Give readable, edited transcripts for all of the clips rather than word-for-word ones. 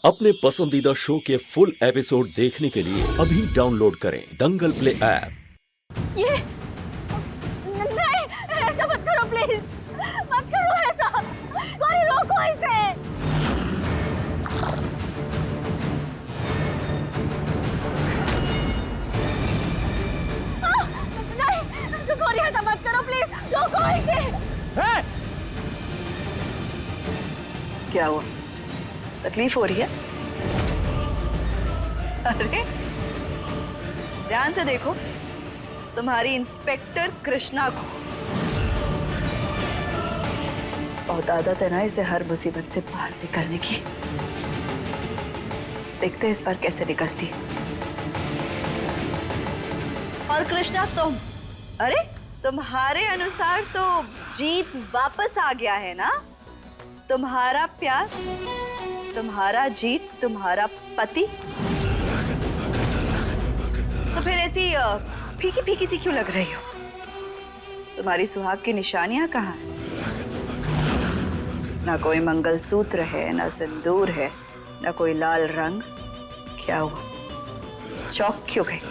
अपने पसंदीदा शो के फुल एपिसोड देखने के लिए अभी डाउनलोड करें दंगल प्ले ऐप। ये नहीं, ऐसा मत करो प्लीज, मत करो ऐसा, कोई रोको इसे। नहीं, गौरी ऐसा मत करो प्लीज, रोको इसे। क्या हुआ? तकलीफ हो रही है? अरे ध्यान से देखो, तुम्हारी इंस्पेक्टर कृष्णा को बहुत आदत है ना इसे हर मुसीबत से बाहर निकलने की। देखते हैं इस बार कैसे निकलती है। और कृष्णा तुम, अरे तुम्हारे अनुसार तो जीत वापस आ गया है ना? तुम्हारा प्यार, तुम्हारा जीत, तुम्हारा पति, तो फिर ऐसी फीकी फीकी सी क्यों लग रही हो? तुम्हारी सुहाग की निशानियां कहाँ हैं? ना कोई मंगलसूत्र है, ना सिंदूर है, ना कोई लाल रंग। क्या हुआ? चौक क्यों गई?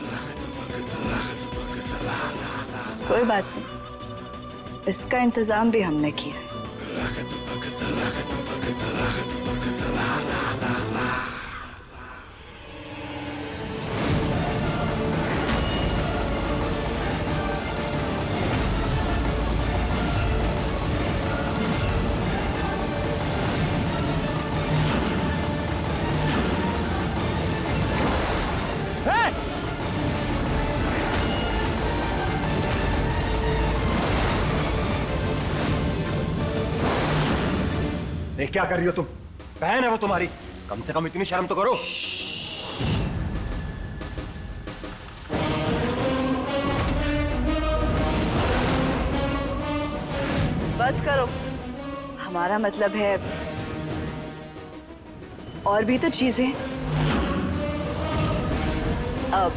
कोई बात नहीं, इसका इंतजाम भी हमने किया है। ये क्या कर रही हो तुम? बहन है वो तुम्हारी, कम से कम इतनी शर्म तो करो। बस करो, हमारा मतलब है और भी तो चीजें। अब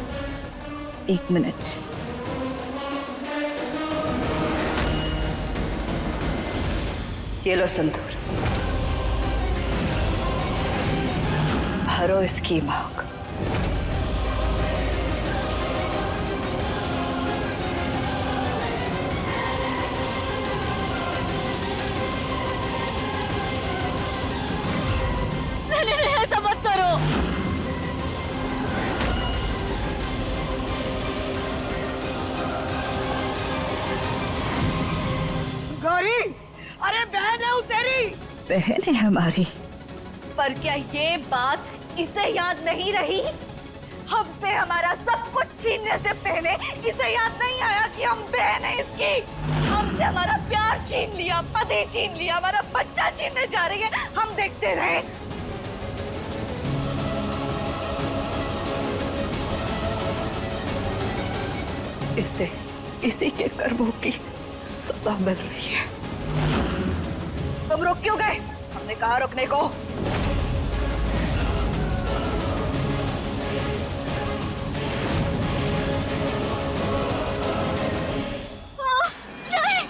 1 मिनट, ये लो संतूर, भरो इसकी मांग। नहीं, ऐसा मत करो। गौरी, अरे बहन है वो तेरी। बहन है हमारी। पर क्या ये बात इसे याद नहीं रही? हमसे हमारा सब कुछ छीनने से पहले इसे याद नहीं आया कि हम बहन है इसकी। हमसे हमारा प्यार छीन लिया, पति छीन लिया, हमारा बच्चा छीनने जा रही है, हम देखते रहे। इसे इसी के कर्मों की सजा मिल रही है। तुम रुक क्यों गए? हमने कहा रुकने को। नहीं,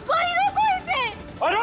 गौरी रोको इसे। अरे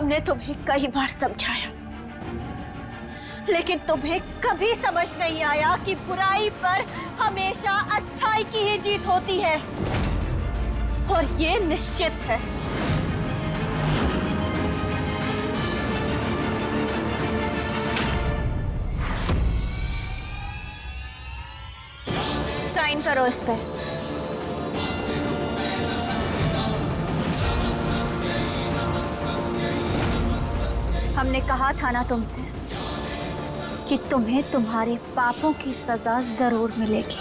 हमने तुम्हें कई बार समझाया, लेकिन तुम्हें कभी समझ नहीं आया कि बुराई पर हमेशा अच्छाई की ही जीत होती है, और ये निश्चित है। साइन करो इस पे। हमने कहा था ना तुमसे कि तुम्हें तुम्हारे पापों की सजा जरूर मिलेगी।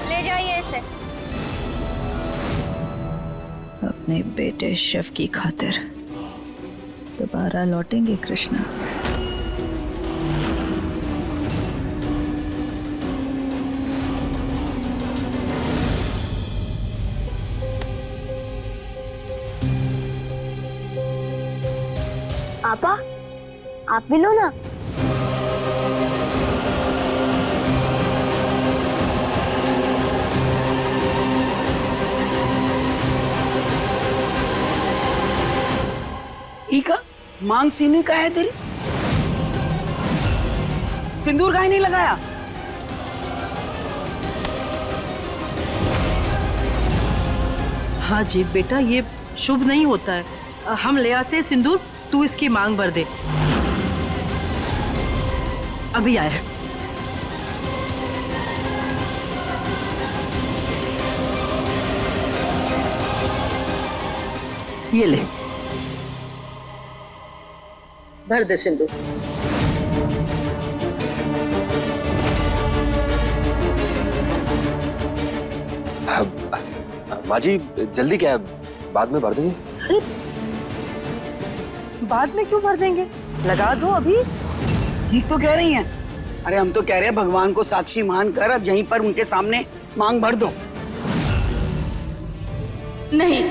ले जाइए इसे। अपने बेटे शिव की खातिर दोबारा लौटेंगे कृष्णा। पापा, आप भी लो ना। का मांग सीने का है दिल, सिंदूर का ही नहीं लगाया। हाँ जीत बेटा, ये शुभ नहीं होता है। हम ले आते हैं सिंदूर, तू इसकी मांग भर दे। अभी आया। ये ले, भर दे सिंदूर। माँ जी जल्दी क्या है, बाद में भर देंगे। अरे बाद में क्यों भर देंगे, लगा दो अभी। ठीक तो कह रही हैं। अरे हम तो कह रहे हैं भगवान को साक्षी मान कर अब यहीं पर उनके सामने मांग भर दो। नहीं,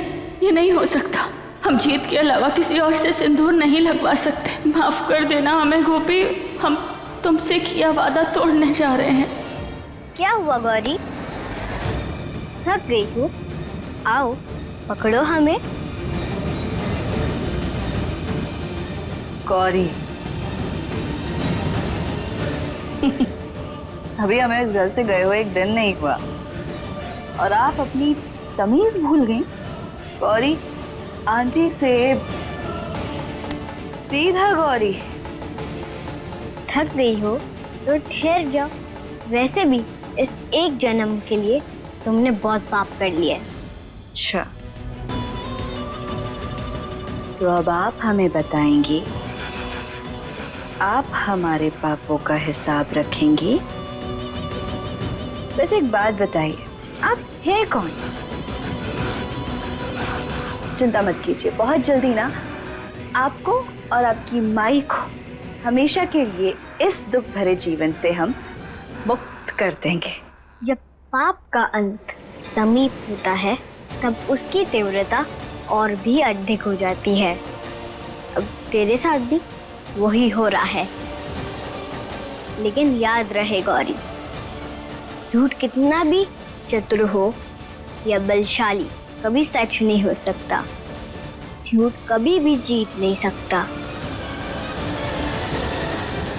ये नहीं हो सकता। हम जीत के अलावा किसी और से सिंदूर नहीं लगवा सकते। माफ कर देना हमें गोपी, हम तुमसे किया वादा तोड़ने जा रहे हैं। क्या हुआ गौरी, थक गई हो? आओ पकड़ो हमें। गौरी अभी हमें इस घर से गए हुए एक दिन नहीं हुआ और आप अपनी तमीज भूल गई। गौरी आंटी से सीधा गौरी। थक गई हो तो ठहर जाओ। वैसे भी इस एक जन्म के लिए तुमने बहुत पाप कर लिया है। अच्छा, तो अब आप हमें बताएंगी, आप हमारे पापों का हिसाब रखेंगी? वैसे एक बात बताइए, आप हैं कौन? चिंता मत कीजिए, बहुत जल्दी ना आपको और आपकी माई को हमेशा के लिए इस दुख भरे जीवन से हम मुक्त कर देंगे। जब पाप का अंत समीप होता है तब उसकी तीव्रता और भी अधिक हो जाती है। अब तेरे साथ भी वही हो रहा है। लेकिन याद रहे गौरी, झूठ कितना भी चतुर हो या बलशाली कभी सच नहीं हो सकता। झूठ कभी भी जीत नहीं सकता।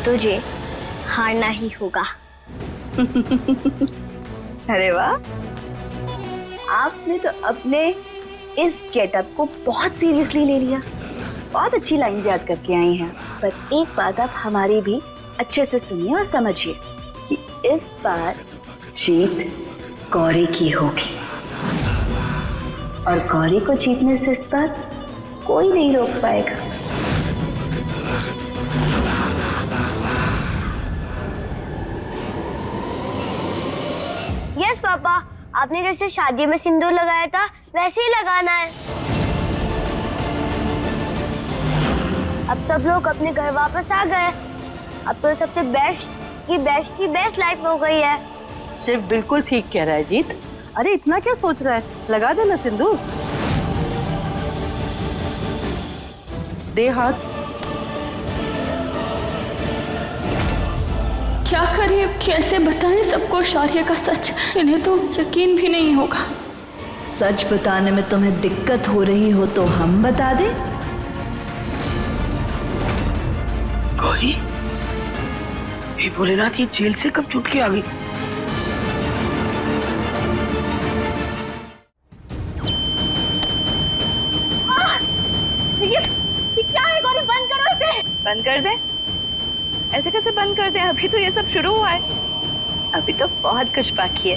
तुझे हारना ही होगा। अरे वाह, आपने तो अपने इस गेटअप को बहुत सीरियसली ले लिया। बहुत अच्छी लाइन याद करके आई हैं। पर एक बात आप हमारी भी अच्छे से सुनिए और समझिए कि इस बार जीत गौरी की होगी और गौरी को जीतने से इस बार कोई नहीं रोक पाएगा। यस पापा, आपने जैसे शादी में सिंदूर लगाया था वैसे ही लगाना है। अब सब लोग अपने घर वापस आ गए। अब तो सबसे बेस्ट की बेस्ट लाइफ हो गई है। शिव बिल्कुल ठीक कह रहा है जीत। अरे इतना क्या सोच रहा है, लगा देना सिंदूर। दे हाथ। क्या करें, कैसे बताएं सबको शार्य का सच? इन्हें तो यकीन भी नहीं होगा। सच बताने में तुम्हें दिक्कत हो रही हो तो हम बता दें। गौरी, ये भोलेनाथ ये जेल से कब छूट के आ गई? ये क्या है गौरी, बंद करो इसे। बंद कर दे? ऐसे कैसे बंद कर दे? अभी तो ये सब शुरू हुआ है, अभी तो बहुत कुछ बाकी है।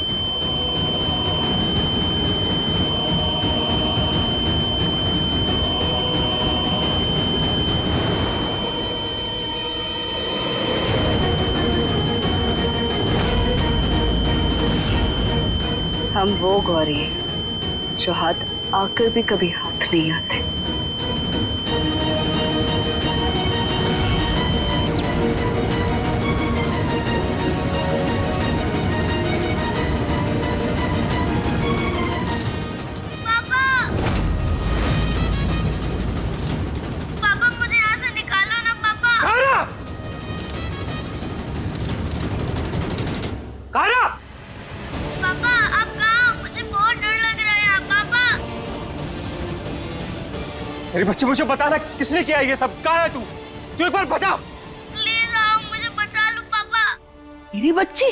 हम वो गौरी हैं जो हाथ आकर भी कभी हाथ नहीं आते। पापा मुझे यहाँ से निकालो ना पापा। कायरा! कायरा! पापा आप कहाँ? मुझे बहुत डर लग रहा है पापा। मेरे बच्चे, मुझे बताना किसने किया ये सब? कहाँ है तू? तू एक बार बता। प्लीज आओ, मुझे बचा लो पापा। मेरी बच्ची?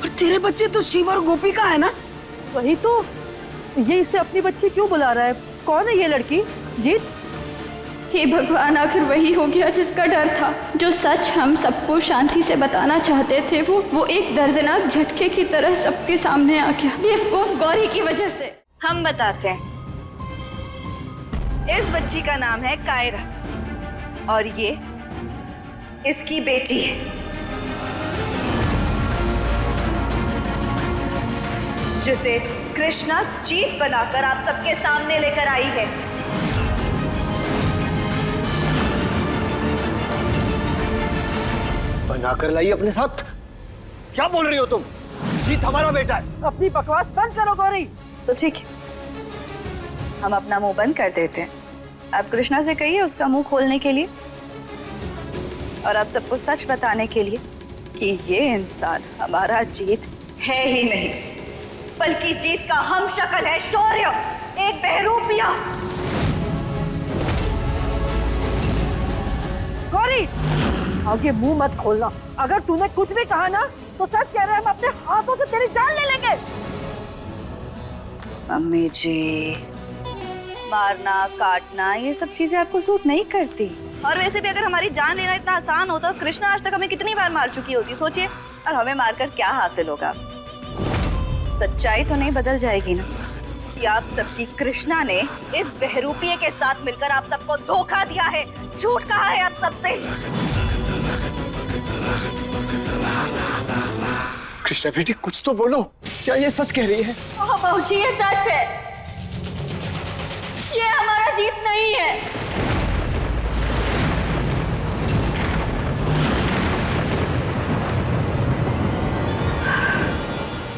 और तेरे बच्चे तो शिव और गोपी का है ना? वही तो, ये इसे अपनी बच्ची क्यों बुला रहा है? कौन है ये लड़की? जीत? हे भगवान, आखिर वही हो गया जिसका डर था। जो सच हम सबको शांति से बताना चाहते थे वो एक दर्दनाक झटके की तरह सबके सामने आ गया, बेवकूफ गौरी की वजह से। हम बताते हैं। इस बच्ची का नाम है कायरा और ये इसकी बेटी है। जिसे कृष्णा जीत बनाकर आप सबके सामने लेकर आई है। बनाकर लाई अपने साथ? क्या बोल रही हो तुम? जीत हमारा बेटा है। अपनी बकवास बंद करो गौरी। तो ठीक है, हम अपना मुंह बंद कर देते हैं। आप कृष्णा से कहिए उसका मुंह खोलने के लिए, और आप सबको सच बताने के लिए कि ये इंसान हमारा जीत है ही नहीं, बल्कि जीत का हम शक्ल है शौर्य, एक बहरूपिया। गौरी, आगे मुंह मत खोलना। अगर तूने कुछ भी कहा ना तो सच कह रहे हैं, हम अपने हाथों से तेरी जान ले लेंगे। मम्मी जी, मारना काटना ये सब चीजें आपको सूट नहीं करती। और वैसे भी अगर हमारी जान लेना इतना आसान होता तो कृष्णा आज तक हमें कितनी बार मार चुकी होती, सोचिए। और हमें मारकर क्या हासिल होगा? सच्चाई तो नहीं बदल जाएगी ना कि आप सबकी कृष्णा ने इस बहरूपिये के साथ मिलकर आप सबको धोखा दिया है, झूठ कहा है आप सबसे। कृष्णा बेटी, कुछ तो बोलो, क्या ये सच कह रही है? हाँ बाबूजी, ये सच है। ये हमारा जीत नहीं है।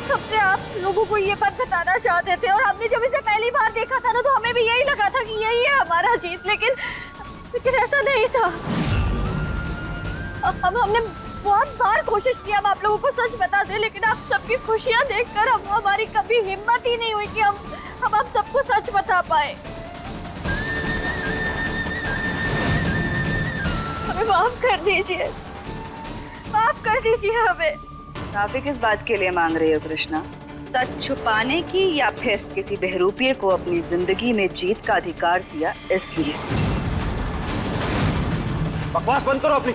कब से आप लोगों को ये बात बताना चाहते थे, और हमने जब इसे पहली बार देखा था ना तो हमें भी यही लगा था कि यही है हमारा जीत, लेकिन ऐसा नहीं था। हमने बहुत बार कोशिश की हम आप लोगों को सच बता दें, लेकिन आप सबकी खुशियां देखकर हमारी कभी हिम्मत ही नहीं हुई कि हम आप सबको सच बता पाए। हमें माफ कर दीजिए, माफ कर दीजिए हमें। माफी किस बात के लिए मांग रही हो कृष्णा? सच छुपाने की, या फिर किसी बहरूपिये को अपनी जिंदगी में जीत का अधिकार दिया इसलिए? बकवास बंद करो अपनी।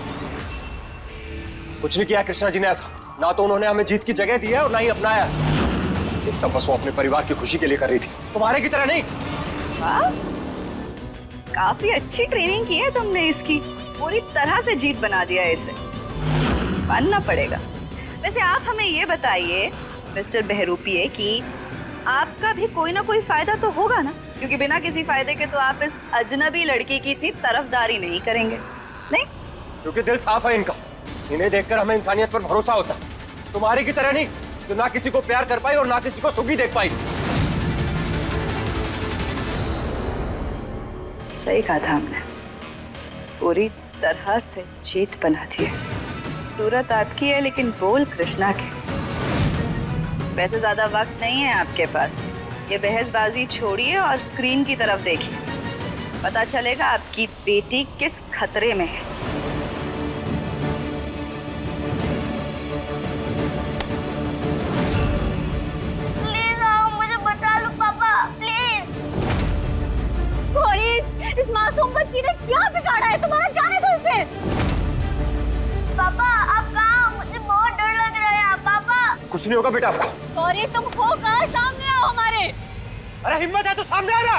कुछ नहीं किया कृष्णा जी ने ऐसा, ना तो उन्होंने हमें जीत की जगह दी है और ना ही अपनाया। ये सब बस वो अपने परिवार की खुशी के लिए कर रही थी, तुम्हारे की तरह नहीं। वाह, काफी अच्छी ट्रेनिंग की है तुमने इसकी, पूरी तरह से जीत बना दिया है इसे, मानना पड़ेगा। वैसे आप हमें ये बताइए मिस्टर बहरूपिये कि आपका भी कोई ना कोई फायदा तो होगा ना, क्योंकि बिना किसी फायदे के तो आप इस अजनबी लड़की की इतनी तरफदारी नहीं करेंगे, नहीं? क्योंकि दिल साफ है इनका, इन्हें देखकर हमें इंसानियत पर भरोसा होता है, तुम्हारी की तरह नहीं तो ना किसी को प्यार कर पाई और ना किसी को सुखी देख पाई। सही कहा था हमने, पूरी तरह से जीत बना दी है। सूरत आपकी है लेकिन बोल कृष्णा के। वैसे ज्यादा वक्त नहीं है आपके पास, ये बहसबाजी छोड़िए और स्क्रीन की तरफ देखिए, पता चलेगा आपकी बेटी किस खतरे में है। प्लीज आओ, मुझे बचा लो पापा, प्लीज। पुलिस, इस मासूम बच्ची ने क्या बिगाड़ा है तुम्हारा? जाने दो इसे। पापा आप कहाँ? मुझे बहुत डर लग रहा है पापा। कुछ नहीं होगा बेटा आपको। सॉरी, तुम हो कहाँ? सामने आओ हमारे। अरे हिम्मत है तो सामने आ जा।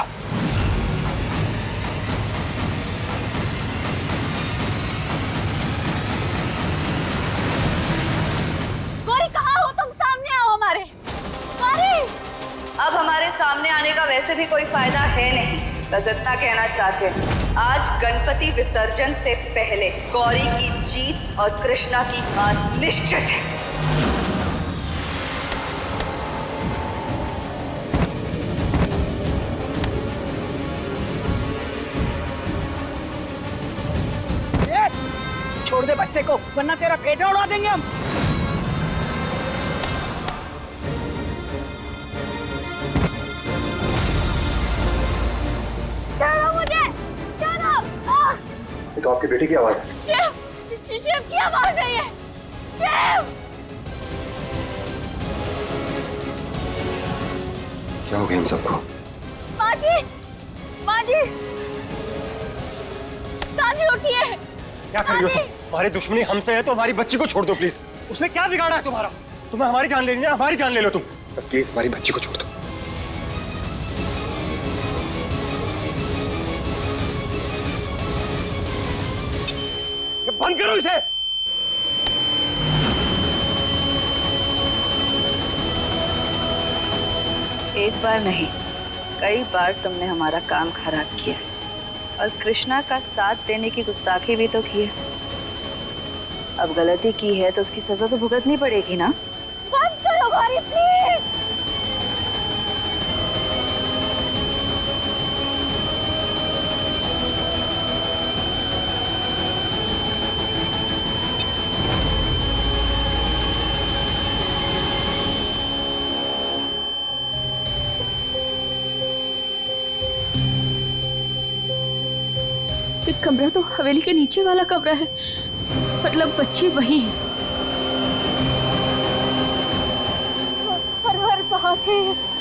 गौरी कहाँ हो तुम? सामने आओ हमारे। गौरी! अब हमारे सामने आने का वैसे भी कोई फायदा है नहीं, बस इतना कहना चाहते हैं, आज गणपति विसर्जन से पहले गौरी की जीत और कृष्णा की हार निश्चित है। छोड़ दे बच्चे को, वरना तेरा पेट उड़ा देंगे हम। चलो मुझे, चलो। ये तो आपकी बेटी की आवाज है। शिव की आवाज है ये। शिव! क्या हो गया इन सबको? माँ जी, माँ जी, साजी उठिए। क्या कर रही हो तुम? हमारी दुश्मनी हमसे है तो हमारी बच्ची को छोड़ दो प्लीज। उसने क्या बिगाड़ा है तुम्हारा? तुम्हें हमारी जान लेनी है, हमारी जान ले लो तुम। प्लीज हमारी बच्ची को छोड़ दो। ये बंद करो इसे। एक बार नहीं, कई बार तुमने हमारा काम खराब किया और कृष्णा का साथ देने की गुस्ताखी भी तो की है। अब गलती की है तो उसकी सजा तो भुगतनी पड़ेगी ना। बंद करो गौरी प्लीज। ये कमरा तो हवेली के नीचे वाला कमरा है, मतलब बच्ची वही है। हर बात है।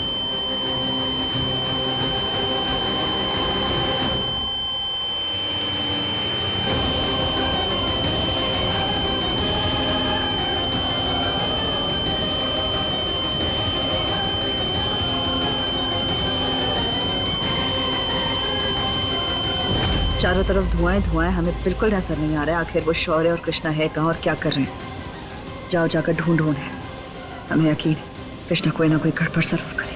चारों तरफ धुआं धुआं, हमें बिल्कुल नजर नहीं आ रहा है आखिर वो शौर्य और कृष्णा है कहाँ और क्या कर रहे हैं। जाओ जाकर ढूंढ है, हमें यकीन है कृष्णा कोई ना कोई गड़बड़ जरूर करेगी।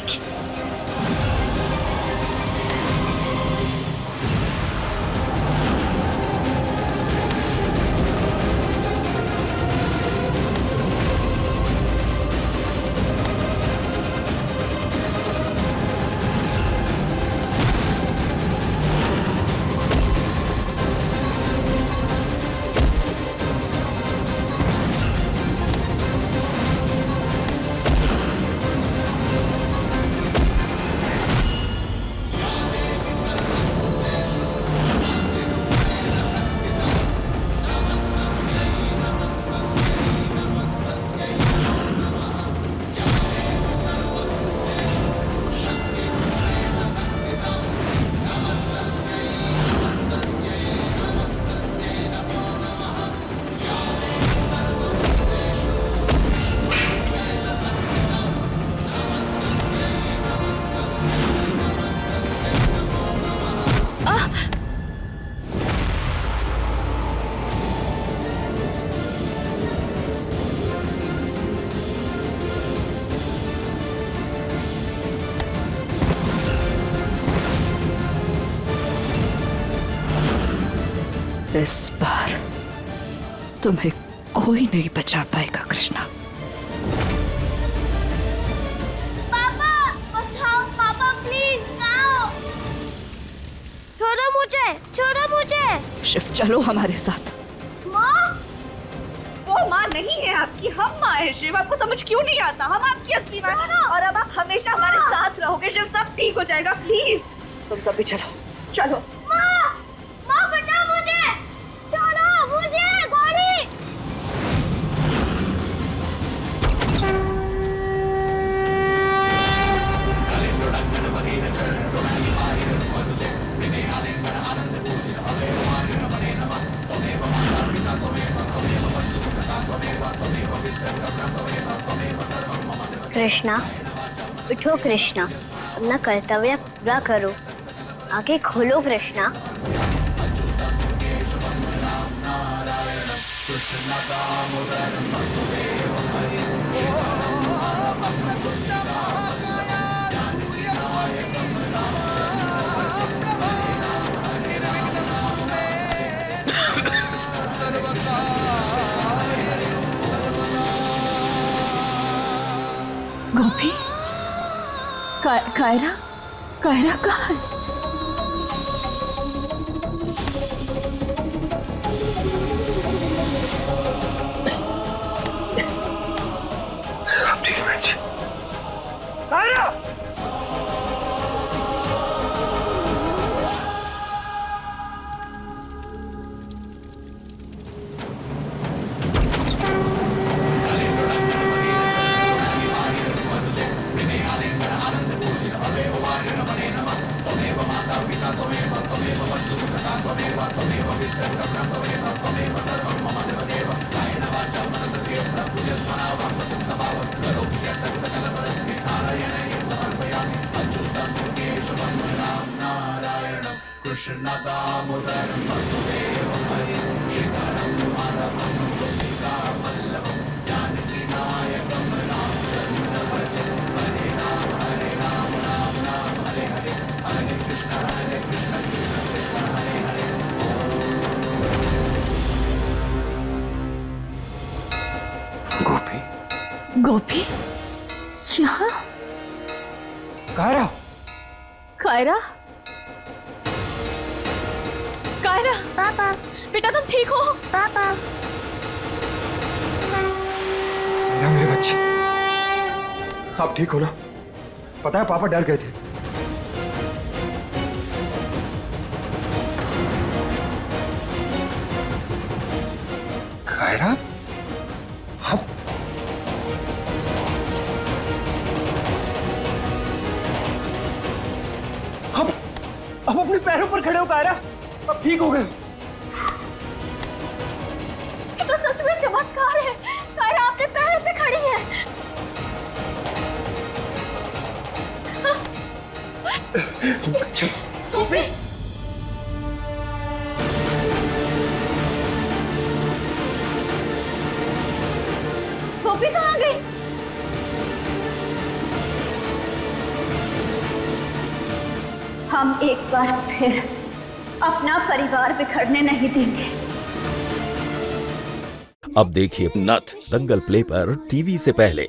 इस बार तुम्हें कोई नहीं बचा पाएगा कृष्णा। मुझे, छोड़ो मुझे। शिव चलो हमारे साथ। माँ, वो माँ नहीं है आपकी, हम माँ है शिव। आपको समझ क्यों नहीं आता? हम आपकी असली माँ हैं और अब आप हमेशा हमारे साथ रहोगे शिव। सब ठीक हो जाएगा, प्लीज। तुम सब भी चलो, चलो। माँ, माँ बचाओ मुझे, छोड़ो मुझे, गौरी। कृष्णा, उठो कृष्णा, अपना कर्तव्य पूरा करो, आगे खोलो कृष्णा। गोपी, कायरा, कायरा कहाँ है? अब ठीक है बहन जी। कायरा! गोपी, गोपी, यहाँ? कायरा! कायरा, कायरा, पापा, बेटा तुम ठीक हो? पापा, कायरा मेरे बच्चे, आप ठीक हो ना? पता है पापा डर गए थे। कायरा, अब अपने पैरों पर खड़े हो कायरा, अब ठीक हो गए। तो सच में चमत्कार है, कायरा अपने पैरों पे खड़ी है। गोपी, गोपी कहाँ गई? हम एक बार फिर अपना परिवार बिखरने नहीं देंगे। अब देखिए नथ दंगल प्ले पर टीवी से पहले।